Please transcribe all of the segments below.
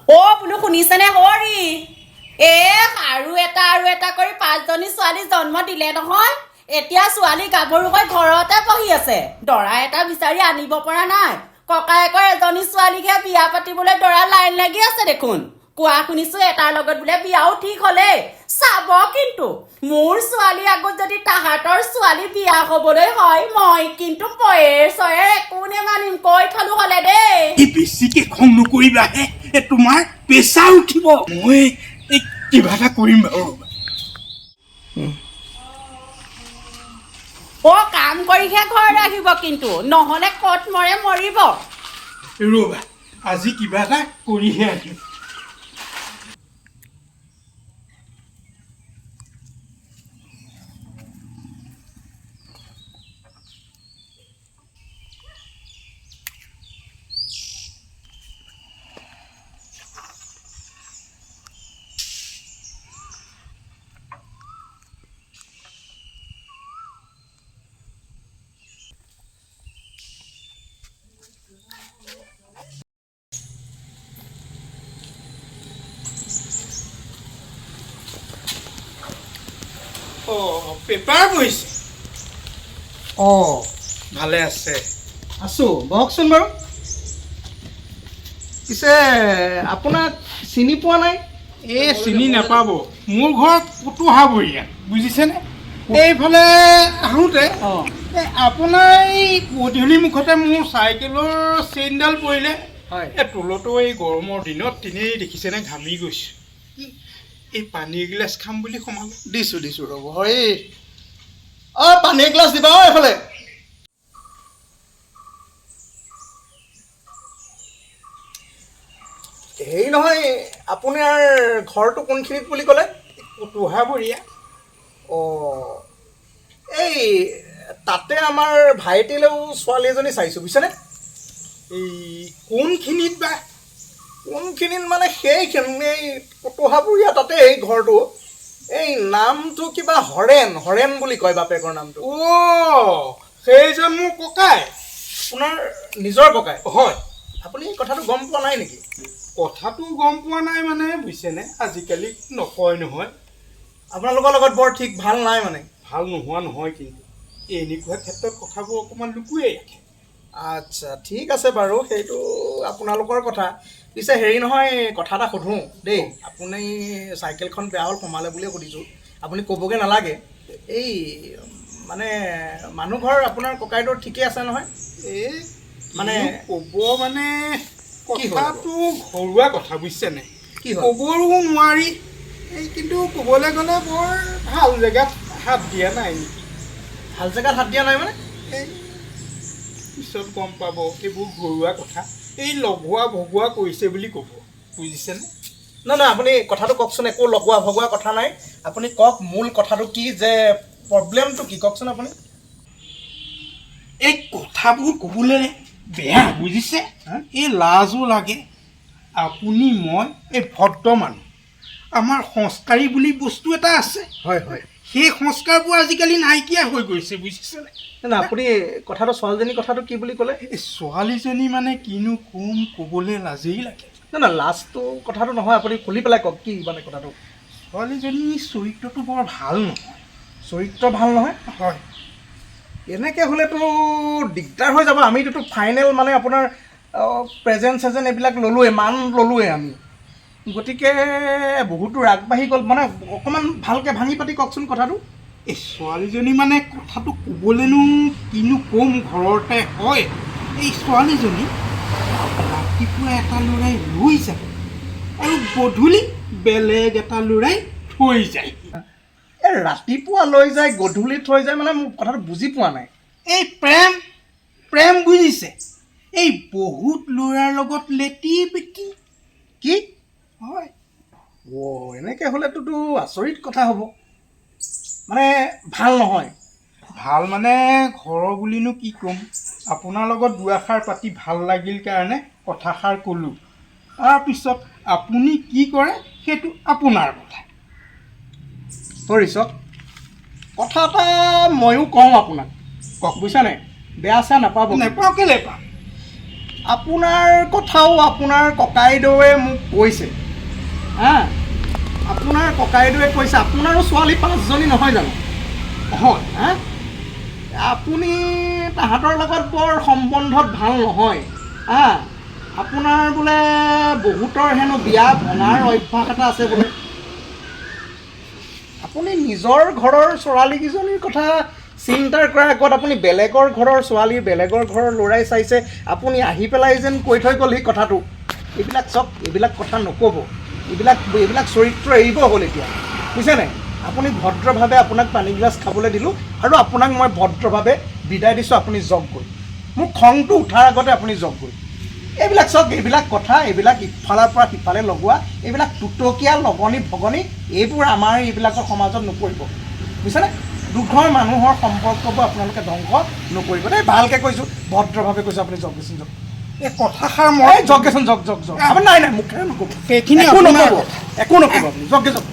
অ' বোলো শুনিছেনে হৰি? আৰু এটা কৰি 5জনী ছোৱালী জন্ম দিলে নহয়। এতিয়া ছোৱালী গাভৰু হৈ ঘৰতে বহি আছে। দৰা এটা বিচাৰি আনিব পৰা নাই। ককায়েকৰ এজনী ছোৱালীকহে বিয়া পাতিবলৈ দৰা লাইন লাগি আছে দেখোন। কোৱা শুনিছো এটাৰ লগত বোলে বিয়াও ঠিক হ'লে। চাব কিন্তু মোৰ ছোৱালী আগত যদি তাহাঁতৰ ছোৱালী বিয়া হ'বলৈ হয় মই কিন্তু পয়েৰ একো নেমানিম কৈ থলো হ'লে দেই। বেছিকে খং নকৰিবাহে, তোমাৰ প্ৰেছাৰ উঠিব। মই কিবা এটা কৰিম বাৰু। কাম কৰিহে ঘৰত আহিব কিন্তু নহ'লে ক'ত মৰে মৰিব। ৰ'বা আজি কিবা এটা কৰিহে আহিম। পেপাৰ বহিছে? ভালে আছে? আছোঁ, বহকচোন বাৰু। পিছে আপোনাক চিনি পোৱা নাই? চিনি নাপাব। মোৰ ঘৰত পুতুহাবৰীয়া, বুজিছেনে? এইফালে আহোঁতে আপোনাৰ এই গধূলি মুখতে মোৰ চাইকেলৰ চেইনডাল পৰিলে। হয়। তলতো এই গৰমৰ দিনত তেনেই দেখিছেনে ঘামি গৈছোঁ। এই পানী এগিলাচ খাম বুলি সোমালোঁ। দিছোঁ ৰ'ব। হয় পানী এগিলাচ দিবা এইফালে। হেৰি নহয়, আপোনাৰ ঘৰটো কোনখিনিত বুলি ক'লে? পুতুহাবৰীয়া। এই তাতে আমাৰ ভাইটিলেও ছোৱালী এজনী চাইছোঁ বুজিছেনে? এই কোনখিনিত বা? কোনখিনিত মানে সেইখিনি এই পুতুহাবৰীয়া তাতে এই ঘৰটো। এই নামটো কিবা হৰেণ বুলি কয় বাপেকৰ নামটো। সেইজন মোৰ ককাই। আপোনাৰ নিজৰ ককাই? হয়। আপুনি কথাটো গম পোৱা নাই নেকি? কথাটো গম পোৱা নাই মানে বুজিছেনে, আজিকালি নকয় নহয়। আপোনালোকৰ লগত বৰ ঠিক ভাল নাই মানে? ভাল নোহোৱা নহয়, কিন্তু এনেকুৱা ক্ষেত্ৰত কথাবোৰ অকণমান লুকুৱাই ৰাখে। আচ্ছা, ঠিক আছে বাৰু, সেইটো আপোনালোকৰ কথা। পিছে হেৰি নহয়, কথা এটা সোধোঁ দেই। আপুনি চাইকেলখন বেয়া হ'ল সোমালে বুলিয়ে সুধিছোঁ, আপুনি ক'বগৈ নালাগে। এই মানে মানুহ ঘৰ আপোনাৰ ককাইদেউৰ ঠিকেই আছে নহয়? মানে ক'ব মানে কি হ'ল আকৌ? কথাটো ঘৰুৱা কথা বুজিছেনে, কি হ'ল? ক'বও নোৱাৰি। কিন্তু ক'বলৈ গ'লে বৰ ভাল জেগাত হাত দিয়া নাই নেকি। ভাল জেগাত হাত দিয়া নাই মানে? পিছত গম পাব, এইবোৰ ঘৰুৱা কথা। এই লগোৱা ভগোৱা কৰিছে বুলি ক'ব, বুজিছেনে? নাই, আপুনি কথাটো কওকচোন। একো লগোৱা ভগোৱা কথা নাই, আপুনি কওক মূল কথাটো কি, যে প্ৰব্লেমটো কি কওকচোন আপুনি। এই কথাবোৰ ক'বলৈ বেয়া বুজিছে, এই লাজো লাগে। আপুনি মই এই ভদ্ৰ মানুহ, আমাৰ সংস্কাৰী বুলি বস্তু এটা আছে। হয়। সেই সংস্কাৰবোৰ আজিকালি নাইকিয়া হৈ গৈছে বুজিছেনে। নাই, আপুনি কথাটো ছোৱালীজনীৰ কথাটো কি বুলি ক'লে? এই ছোৱালীজনী মানে কিনো ক'বলৈ লাজেই লাগে। নাই, লাজটো কথাটো নহয়, আপুনি খুলি পেলাই কওক কি মানে কথাটো। ছোৱালীজনীৰ চৰিত্ৰটো বৰ ভাল নহয়। চৰিত্ৰ ভাল নহয়? হয়। এনেকৈ হ'লেতো দিগদাৰ হৈ যাব। আমিতো ফাইনেল মানে আপোনাৰ প্ৰেজেণ্ট এইবিলাক মান ল'লোৱে আমি। গতিকে বহুতো ৰাগ বাঢ়ি গ'ল। মানে অকণমান ভালকৈ ভাঙি পাতি কওকচোন কথাটো। এই ছোৱালীজনী মানে কথাটো ক'বলৈনো কিনো ক'ম, ঘৰতে হয়। এই ছোৱালীজনী ৰাতিপুৱা এটা ল'ৰাই লৈ যায় আৰু গধূলি বেলেগ এটা ল'ৰাই থৈ যায়। এই ৰাতিপুৱা লৈ যায় গধূলি থৈ যায় মানে মোৰ কথাটো বুজি পোৱা নাই। এই প্ৰেম বুজিছে, এই বহুত ল'ৰাৰ লগত লেটি পেটি। কি? হয়। এনেকৈ হ'লেতো আচৰিত কথা হ'ব। মানে ভাল নহয়। ভাল মানে ঘৰৰ বুলিনো কি ক'ম, আপোনাৰ লগত দুআষাৰ পাতি ভাল লাগিল কাৰণে কথাষাৰ ক'লোঁ। তাৰপিছত আপুনি কি কৰে সেইটো আপোনাৰ কথা। ঋষভ, কথা এটা ময়ো কওঁ আপোনাক, কওক বুজিছানে? বেয়া চেয়া নাপাব। নেপাওঁ, কেলৈ পাম? আপোনাৰ কথাও আপোনাৰ ককাইদেৱে মোক কৈছে হা আপোনাৰ ককাইদেৱে কৈছে আপোনাৰো ছোৱালী 5জনী নহয় জানো হয় হা আপুনি তাহাঁতৰ লগত বৰ সম্বন্ধত ভাল নহয় হা আপোনাৰ বোলে বহুতৰ হেনো বিয়া ভনাৰ অভ্যাস এটা আছে বোলে আপুনি নিজৰ ঘৰৰ ছোৱালীকেইজনীৰ কথা চিন্তা কৰাৰ আগত আপুনি বেলেগৰ ঘৰৰ ছোৱালী বেলেগৰ ঘৰৰ ল'ৰাই চাইছে আপুনি আহি পেলাই যেন কৈ থৈ গ'ল সেই কথাটো এইবিলাক চব এইবিলাক কথা নক'ব এইবিলাক চৰিত্ৰ এৰিব হ'ল এতিয়া বুজিছে নাই আপুনি ভদ্ৰভাৱে আপোনাক পানীগিলাচ খাবলৈ দিলোঁ আৰু আপোনাক মই ভদ্ৰভাৱে বিদায় দিছোঁ আপুনি যাওক গৈ মোৰ খংটো উঠাৰ আগতে আপুনি যাওক গৈ এইবিলাক চব এইবিলাক কথা এইবিলাক ইফালৰ পৰা সিফালে লগোৱা এইবিলাক টুটকীয়া লগনি ভগনি এইবোৰ আমাৰ এইবিলাকৰ সমাজত নকৰিব বুজিছেনে দুঘৰ মানুহৰ সম্পৰ্কবোৰ আপোনালোকে ধ্বংস নকৰিব দেই ভালকৈ কৈছোঁ ভদ্ৰভাৱে কৈছোঁ আপুনি যাওকচোন যাওক এই কথাষাৰ মই যাওকচোন যাওক আপুনি নাই মুখেৰে নক'ব সেইখিনি একো আপোনাৰ নক'ব একো নক'ব আপুনি যাওকগৈ যাওক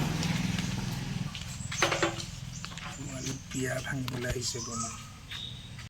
বিয়া ভাঙিবলৈ আহিছে গৈ